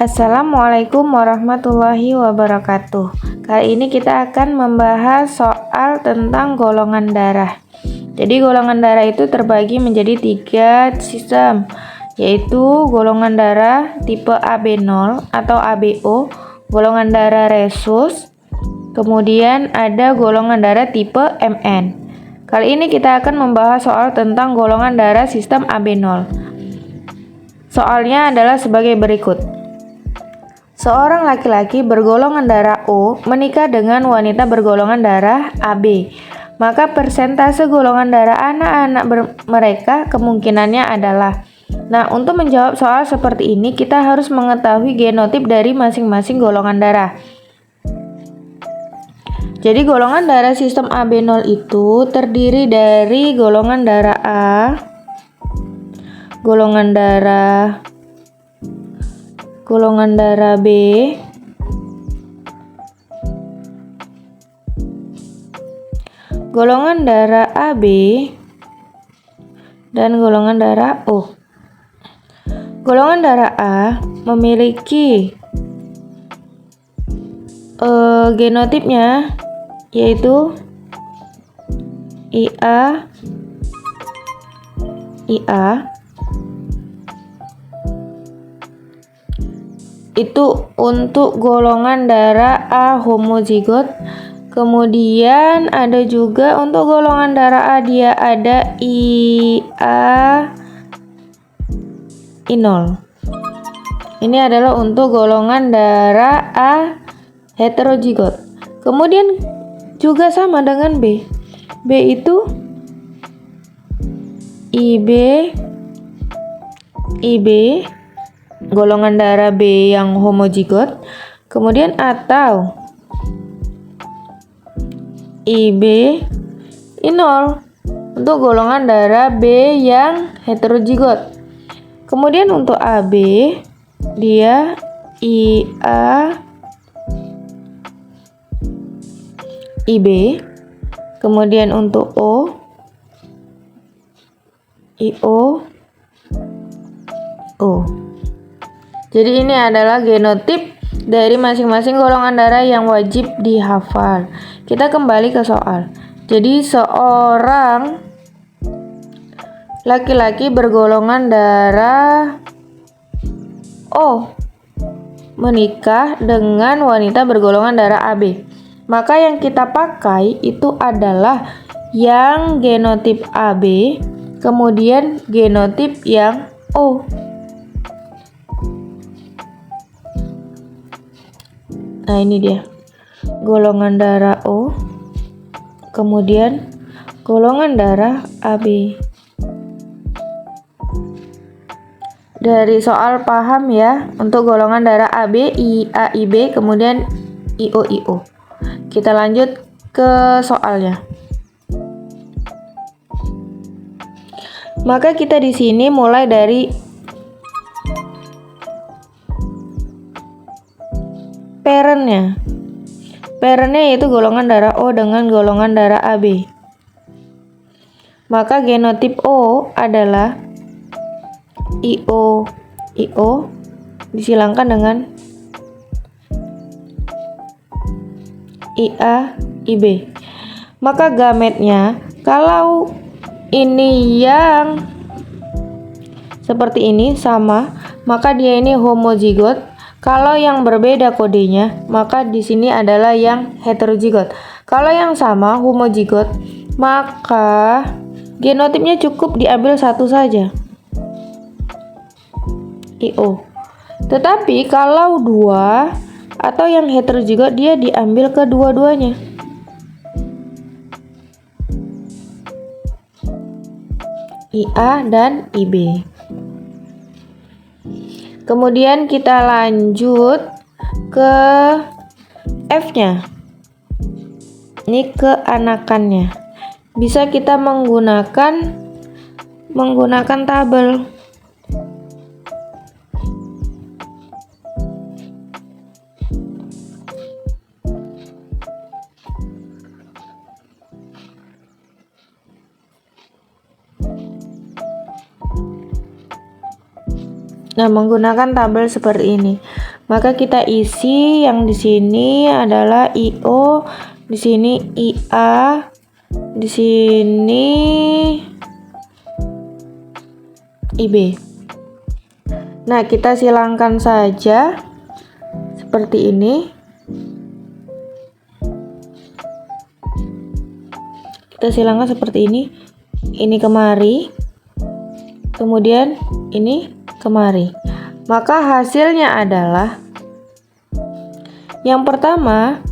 Assalamualaikum warahmatullahi wabarakatuh. Kali ini kita akan membahas soal tentang golongan darah. Jadi golongan darah itu terbagi menjadi 3 sistem, yaitu golongan darah tipe AB0 atau ABO, golongan darah rhesus, kemudian ada golongan darah tipe MN. Kali ini kita akan membahas soal tentang golongan darah sistem AB0. Soalnya adalah sebagai berikut. Seorang laki-laki bergolongan darah O menikah dengan wanita bergolongan darah AB. Maka persentase golongan darah anak-anak mereka kemungkinannya adalah. Nah, untuk menjawab soal seperti ini kita harus mengetahui genotip dari masing-masing golongan darah. Jadi golongan darah sistem AB0 itu terdiri dari golongan darah A, golongan darah B, golongan darah AB, dan golongan darah O. Golongan darah A memiliki genotipnya yaitu IA, itu untuk golongan darah A homozigot. Kemudian ada juga untuk golongan darah A dia ada IA I0. Ini adalah untuk golongan darah A heterozigot. Kemudian juga sama dengan B. B itu IB golongan darah B yang homozigot, kemudian atau IB I0 untuk golongan darah B yang heterozigot. Kemudian untuk AB dia IA IB, kemudian untuk O IO O. Jadi ini adalah genotip dari masing-masing golongan darah yang wajib dihafal. Kita kembali ke soal. Jadi seorang laki-laki bergolongan darah O menikah dengan wanita bergolongan darah AB. Maka yang kita pakai itu adalah yang genotip AB, kemudian genotip yang O. Nah, ini dia golongan darah O, kemudian golongan darah AB. Dari soal paham ya, untuk golongan darah AB, IA, IB, kemudian IO, IO. Kita lanjut ke soalnya. Maka kita di sini mulai dari parentnya yaitu golongan darah O dengan golongan darah AB. Maka genotip O adalah IO disilangkan dengan IA IB. Maka gametnya kalau ini yang seperti ini sama, maka dia ini homozigot. Kalau yang berbeda kodenya, maka di sini adalah yang heterozigot. Kalau yang sama homozigot, maka genotipnya cukup diambil satu saja, IO. Tetapi kalau dua atau yang heterozigot, dia diambil kedua-duanya. IA dan IB. Kemudian kita lanjut ke F-nya. Ini keanakannya. Bisa kita menggunakan tabel. Nah, menggunakan tabel seperti ini. Maka kita isi yang di sini adalah IO, di sini IA, di sini IB. Nah, kita silangkan saja seperti ini. Kita silangkan seperti ini. Ini kemari. Kemudian ini kemari. Maka hasilnya adalah yang pertama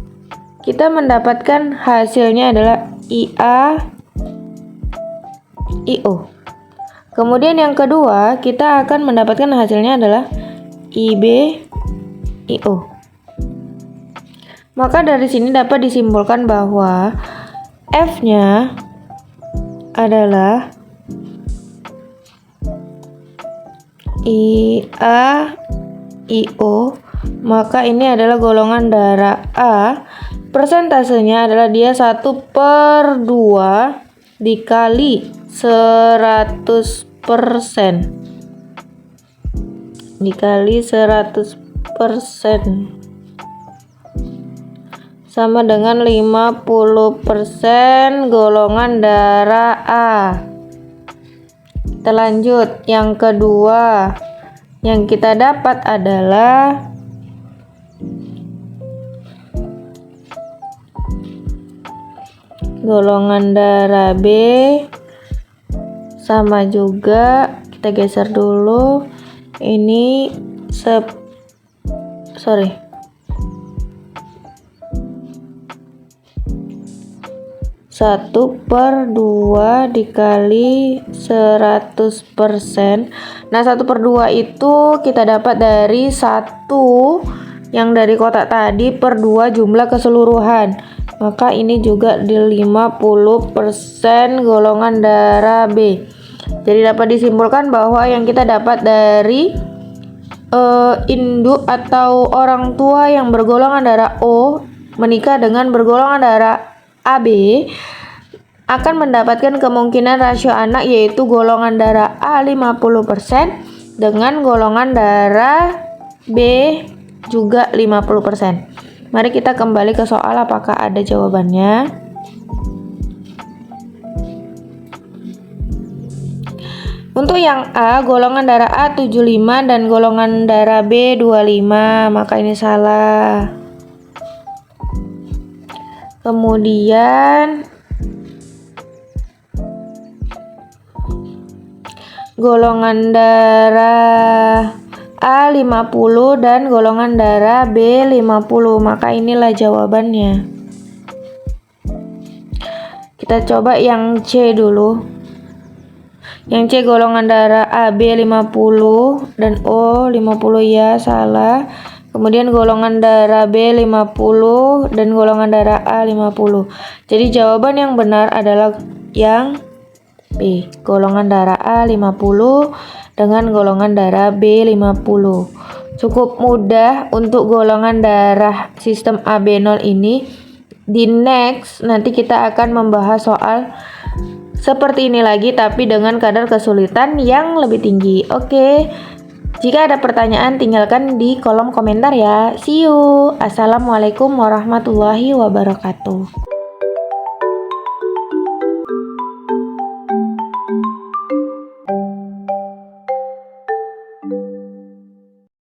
kita mendapatkan hasilnya adalah IA IO. Kemudian yang kedua kita akan mendapatkan hasilnya adalah IB IO. Maka dari sini dapat disimpulkan bahwa F-nya adalah IA IO, maka ini adalah golongan darah A. Persentasenya adalah dia 1/2 dikali 100%. Dikali 100% sama dengan 50% golongan darah A. Kita lanjut, yang kedua yang kita dapat adalah golongan darah B, sama juga kita geser dulu, ini 1/2 dikali 100%. Nah, 1/2 itu kita dapat dari 1 yang dari kotak tadi per 2 jumlah keseluruhan. Maka ini juga di 50% golongan darah B. Jadi dapat disimpulkan bahwa yang kita dapat dari induk atau orang tua yang bergolongan darah O menikah dengan bergolongan darah AB akan mendapatkan kemungkinan rasio anak yaitu golongan darah A 50% dengan golongan darah B juga 50%. Mari kita kembali ke soal, apakah ada jawabannya. Untuk yang A, golongan darah A 75 dan golongan darah B 25, maka ini salah. Kemudian golongan darah A 50 dan golongan darah B 50, maka inilah jawabannya. Kita coba yang C dulu. Yang C golongan darah AB 50 dan O 50, ya salah. Kemudian golongan darah B 50 dan golongan darah A 50. Jadi jawaban yang benar adalah yang B, golongan darah A 50 dengan golongan darah B 50. Cukup mudah untuk golongan darah sistem AB0 ini. Di next nanti kita akan membahas soal seperti ini lagi tapi dengan kadar kesulitan yang lebih tinggi. Oke. Jika ada pertanyaan tinggalkan di kolom komentar ya. See you. Assalamualaikum warahmatullahi wabarakatuh.